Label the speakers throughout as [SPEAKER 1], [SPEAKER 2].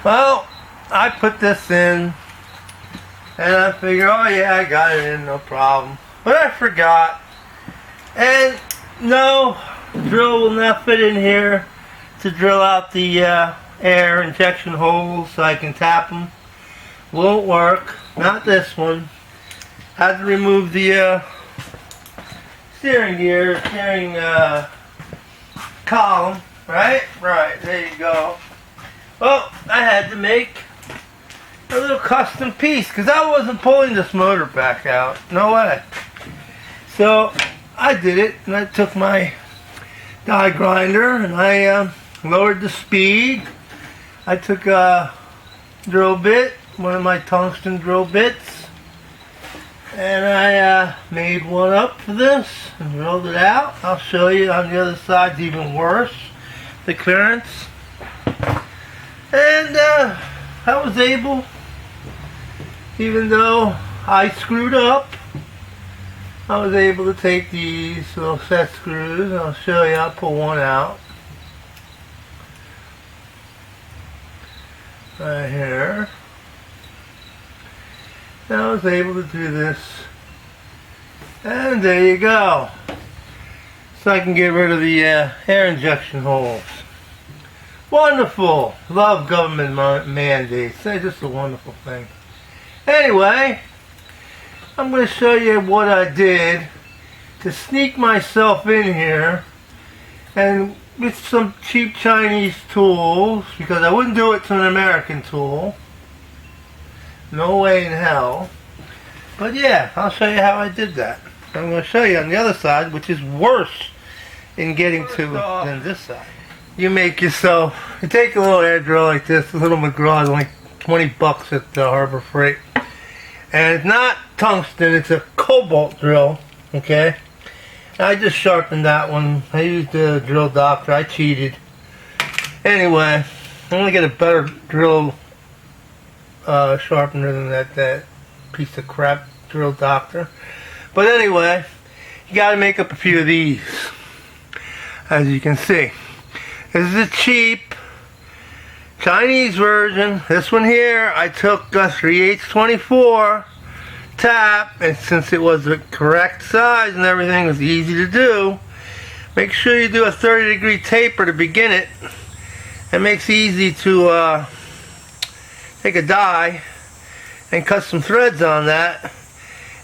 [SPEAKER 1] Well, I put this in and I figure, oh yeah, I got it in, no problem. But I forgot. And no, the drill will not fit in here to drill out the air injection holes so I can tap them. Won't work. Not this one. Had to remove the steering gear, steering column. Right? Right. There you go. Well, I had to make a little custom piece because I wasn't pulling this motor back out. No way. So I did it, and I took my die grinder and I lowered the speed. I took a drill bit, one of my tungsten drill bits, and I made one up for this and drilled it out. I'll show you on the other side's even worse, the clearance. And I was able, even though I screwed up, I was able to take these little set screws, and I'll show you. I'll pull one out right here. And I was able to do this, and there you go. So I can get rid of the air injection holes. Wonderful. Love government mandates. They're just a wonderful thing. Anyway, I'm going to show you what I did to sneak myself in here, and with some cheap Chinese tools, because I wouldn't do it to an American tool. No way in hell. But yeah, I'll show you how I did that. I'm going to show you on the other side, which is worse in getting to than this side. You make yourself, you take a little air drill like this, a little McGraw, it's like 20 bucks at Harbor Freight. And it's not tungsten, it's a cobalt drill, okay? I just sharpened that one. I used the Drill Doctor, I cheated. Anyway, I'm going to get a better drill sharpener than that piece of crap Drill Doctor. But anyway, you got to make up a few of these, as you can see. This is a cheap Chinese version. This one here, I took a 3/8-24 tap, and since it was the correct size and everything, it was easy to do. Make sure you do a 30-degree taper to begin it. It makes it easy to take a die and cut some threads on that.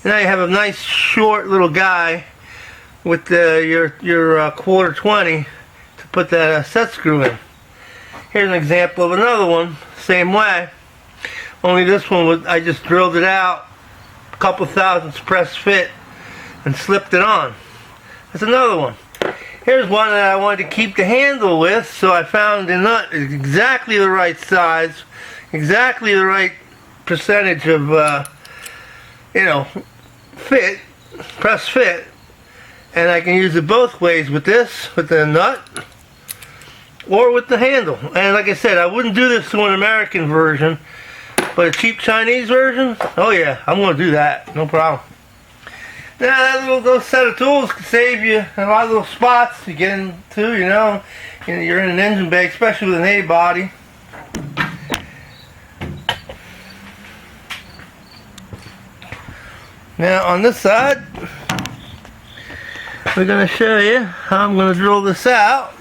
[SPEAKER 1] And now you have a nice short little guy with your 1/4-20 to put that set screw in. Here's an example of another one, same way. Only this one was, I just drilled it out, a couple thousandths press fit, and slipped it on. That's another one. Here's one that I wanted to keep the handle with, so I found the nut is exactly the right size, exactly the right percentage of, fit, press fit, and I can use it both ways with this, with the nut, or with the handle. And like I said, I wouldn't do this to an American version, but a cheap Chinese version, oh yeah, I'm going to do that, no problem. Now that little set of tools can save you a lot of little spots you get into, you're in an engine bay, especially with an A body. Now on this side, we're going to show you how I'm going to drill this out.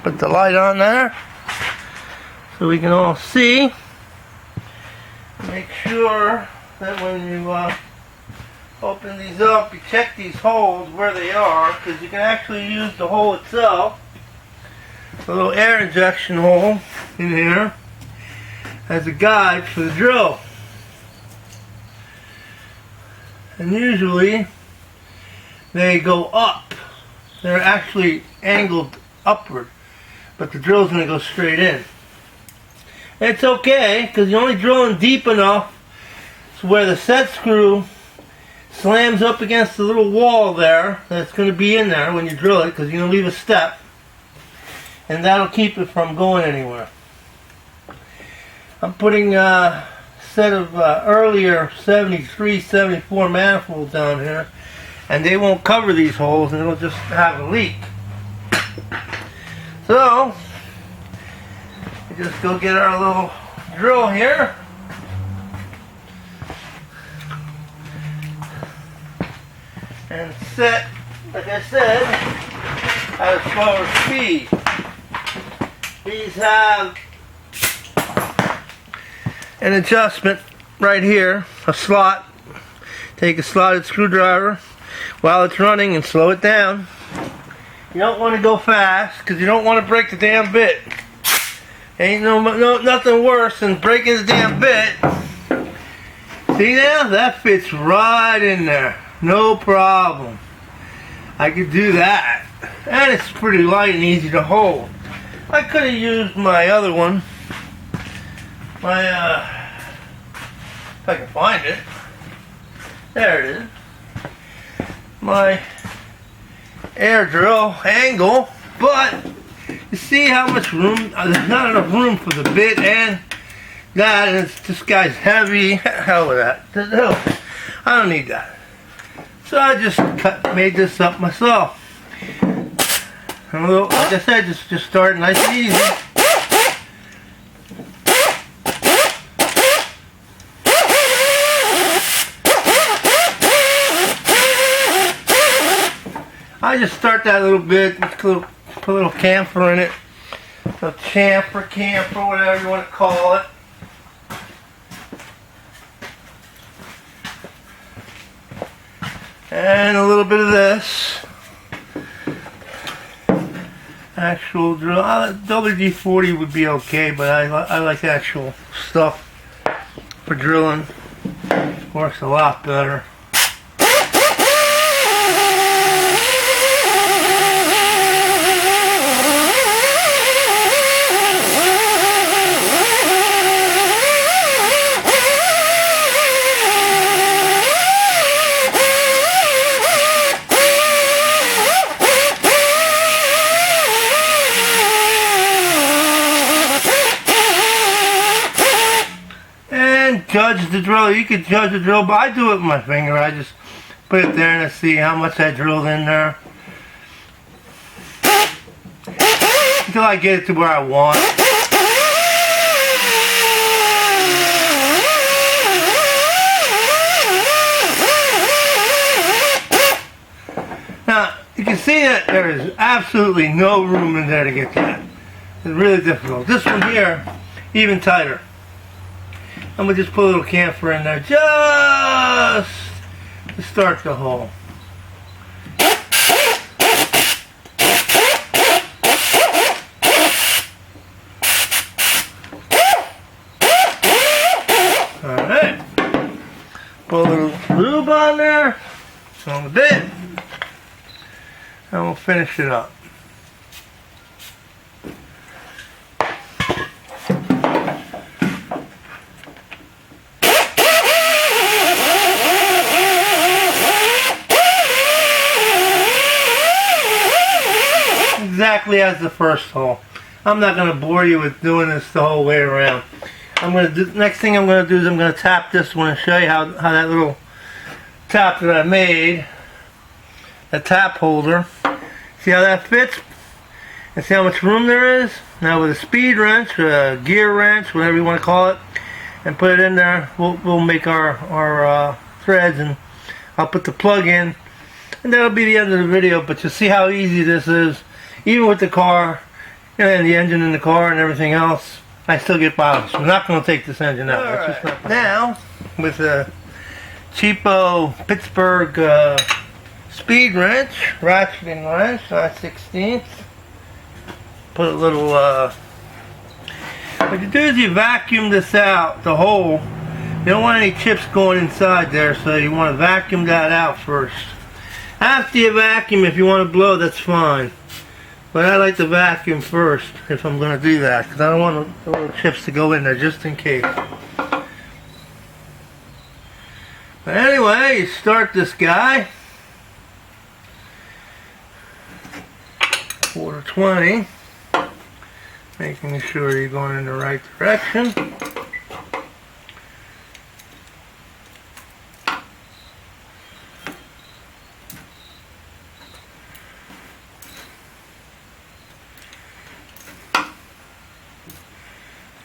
[SPEAKER 1] Put the light on there so we can all see. Make sure that when you open these up, you check these holes where they are, because you can actually use the hole itself, a little air injection hole in here, as a guide for the drill. And usually they go up. They're actually angled upward, but the drill's going to go straight in. And it's okay, because you're only drilling deep enough to where the set screw slams up against the little wall there that's going to be in there when you drill it, because you're going to leave a step, and that'll keep it from going anywhere. I'm putting a set of earlier 73, 74 manifolds down here, and they won't cover these holes, and it'll just have a leak. So, you just go get our little drill here. And set, like I said, at a slower speed. These have an adjustment right here, a slot. Take a slotted screwdriver while it's running and slow it down. You don't want to go fast because you don't want to break the damn bit. Ain't nothing worse than breaking the damn bit. See now? That fits right in there. No problem. I could do that. And it's pretty light and easy to hold. I could have used my other one. If I can find it. There it is. My air drill angle, but you see how much room, there's not enough room for the bit and that, and this guy's heavy. Hell with that. I don't need that. So I just made this up myself. Like I said, just start nice and easy. I just start that little bit, put a little camphor in it, a chamfer, whatever you want to call it. And a little bit of this. Actual drill. WD-40 would be okay, but I like actual stuff for drilling. Works a lot better. Judge the drill. You could judge the drill, but I do it with my finger. I just put it there and I see how much I drilled in there until I get it to where I want. Now you can see that there is absolutely no room in there to get that. It's really difficult. This one here, even tighter. I'm going to just put a little camphor in there just to start the hole. Alright. Put a little lube on there, on the bit, and we'll finish it up. Exactly as the first hole. I'm not going to bore you with doing this the whole way around. Next thing I'm going to do is I'm going to tap this one and show you how that little tap that I made, the tap holder, see how that fits? And see how much room there is? Now with a speed wrench, a gear wrench, whatever you want to call it, and put it in there, we'll make our threads, and I'll put the plug in, and that'll be the end of the video. But you see how easy this is. Even with the car, and the engine in the car and everything else, I still get by. So I'm not going to take this engine out. That's just not. Now, with a cheapo Pittsburgh speed wrench, ratcheting wrench, 9/16, put a little, what you do is you vacuum this out, the hole. You don't want any chips going inside there, so you want to vacuum that out first. After you vacuum, if you want to blow, that's fine. But I like to vacuum first if I'm going to do that, because I don't want the little chips to go in there just in case. But anyway, you start this guy. 1/4-20. Making sure you're going in the right direction.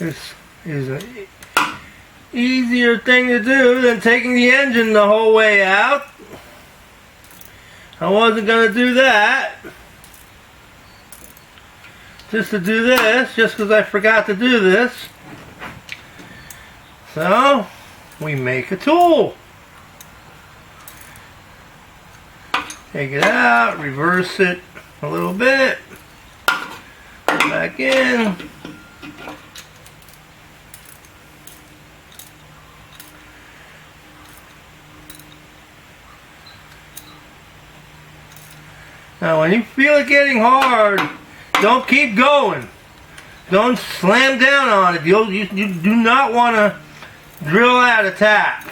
[SPEAKER 1] This is an easier thing to do than taking the engine the whole way out. I wasn't going to do that. Just to do this, just because I forgot to do this. So, we make a tool. Take it out, reverse it a little bit. Put it back in. Now when you feel it getting hard, don't keep going. Don't slam down on it. You do not want to drill out a tap.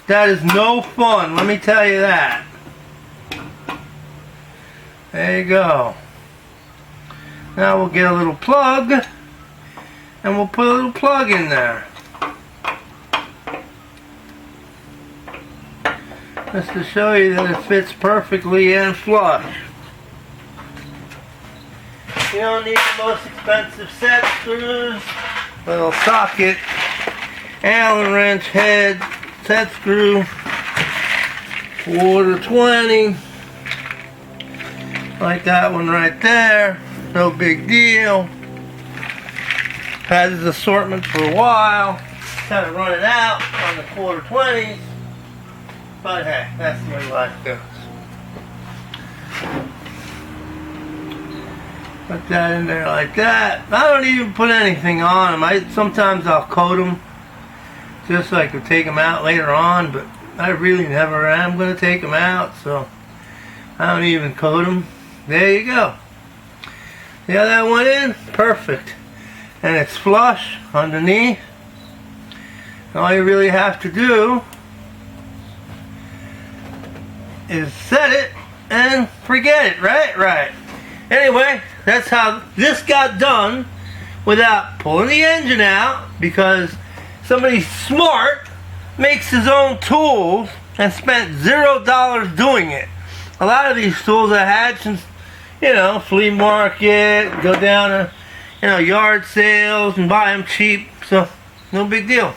[SPEAKER 1] That is no fun, let me tell you that. There you go. Now we'll get a little plug and we'll put a little plug in there. Just to show you that it fits perfectly and flush. You don't need the most expensive set screws. Little socket, Allen wrench head, set screw, 4/20. Like that one right there. No big deal. Had this assortment for a while. Kind of running out on the 4/20s. But hey, that's the way life goes. Put that in there like that. I don't even put anything on them. Sometimes I'll coat them just so I can take them out later on, but I really never am going to take them out, so I don't even coat them. There you go. See how that went in? Perfect. And it's flush underneath. All you really have to do is set it and forget it, right? Right. Anyway, that's how this got done without pulling the engine out, because somebody smart makes his own tools and spent $0 doing it. A lot of these tools I had since, flea market, go down to, yard sales and buy them cheap, so no big deal.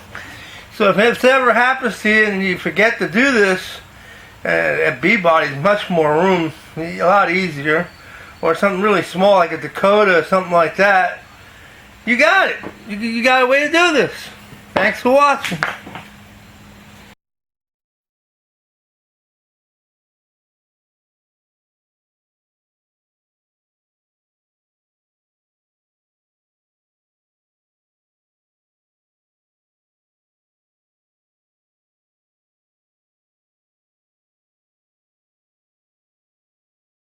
[SPEAKER 1] So if this ever happens to you and you forget to do this, at B-Body is much more room, a lot easier, or something really small like a Dakota or something like that, you got it. You got a way to do this. Thanks for watching.